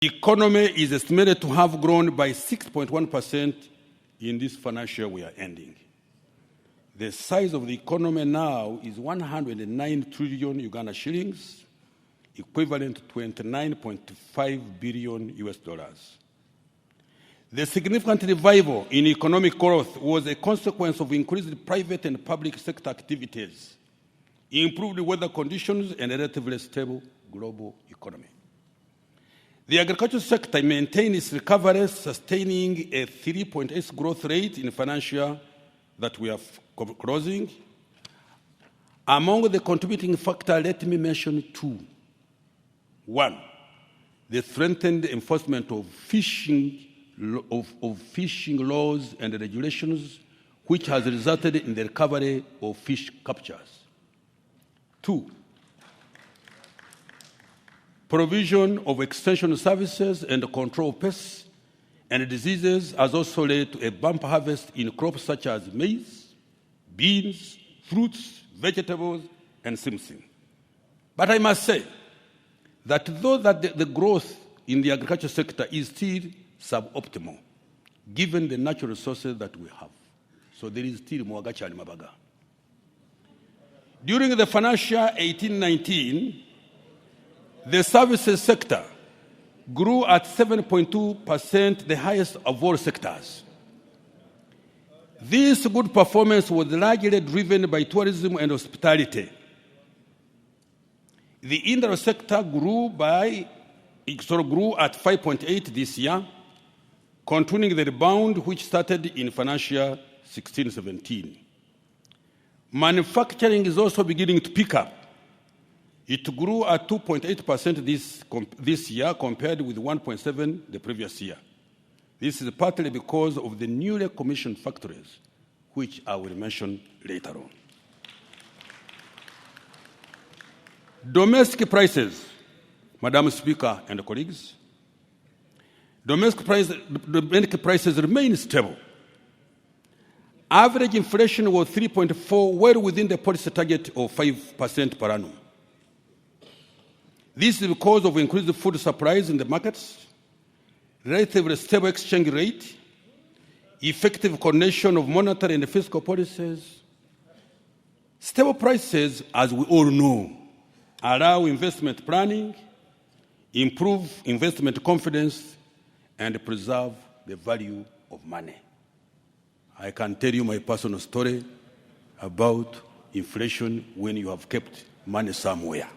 The economy is estimated to have grown by 6.1% in this financial year we are ending. The size of the economy now is 109 trillion Uganda shillings, equivalent to 29.5 billion US dollars. The significant revival in economic growth was a consequence of increased private and public sector activities, improved weather conditions, and a relatively stable global economy. The agricultural sector maintained its recovery, sustaining a 3.8% growth rate in financial year that we are closing. Among the contributing factors, let me mention two. One, the strengthened enforcement of fishing laws and regulations, which has resulted in the recovery of fish captures. Two, provision of extension services and control of pests and diseases has also led to a bumper harvest in crops such as maize, beans, fruits, vegetables, and simsim. But I must say that though the growth in the agriculture sector is still suboptimal, given the natural resources that we have, so there is still more gachali mabaga. During the financial year 18-19, the services sector grew at 7.2%, the highest of all sectors. This good performance was largely driven by tourism and hospitality. The industrial sector grew at 5.8% this year, continuing the rebound which started in financial year 16-17. Manufacturing is also beginning to pick up. It grew at 2.8% this year compared with 1.7% the previous year. This is partly because of the newly commissioned factories, which I will mention later on. Domestic prices, Madam Speaker and colleagues, domestic prices remain stable. Average inflation was 3.4%, well within the policy target of 5% per annum. This is because of increased food supplies in the markets, relatively stable exchange rate, effective coordination of monetary and fiscal policies. Stable prices, as we all know, allow investment planning, improve investment confidence, and preserve the value of money. I can tell you my personal story about inflation when you have kept money somewhere.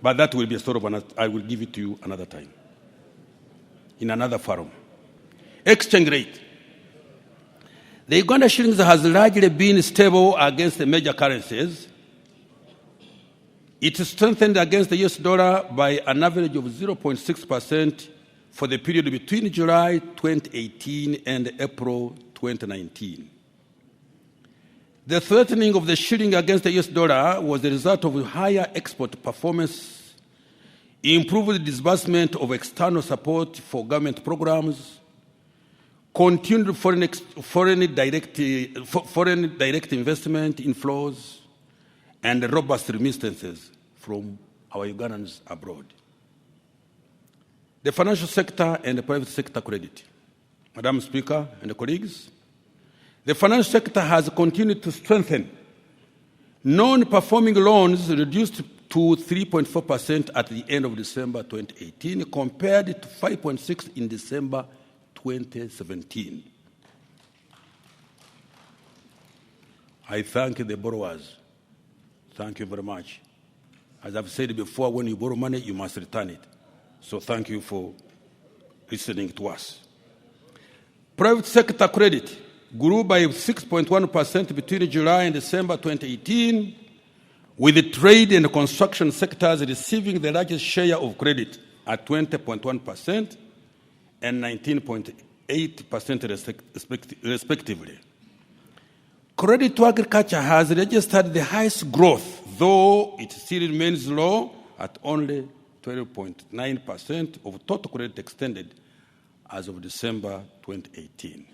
But that will be a story of another. I will give it to you another time, in another forum. Exchange rate. The Uganda shillings has largely been stable against the major currencies. It strengthened against the US dollar by an average of 0.6% for the period between July 2018 and April 2019. The threatening of the shilling against the US dollar was the result of higher export performance, improved disbursement of external support for government programs, continued foreign direct investment inflows, and robust remittances from our Ugandans abroad. The financial sector and the private sector credit. Madam Speaker and colleagues, the financial sector has continued to strengthen. Non-performing loans reduced to 3.4% at the end of December 2018 compared to 5.6% in December 2017. I thank the borrowers. Thank you very much. As I've said before, when you borrow money, you must return it. So thank you for listening to us. Private sector credit grew by 6.1% between July and December 2018, with the trade and construction sectors receiving the largest share of credit at 20.1% and 19.8% respectively. Credit to agriculture has registered the highest growth, though it still remains low at only 12.9% of total credit extended as of December 2018.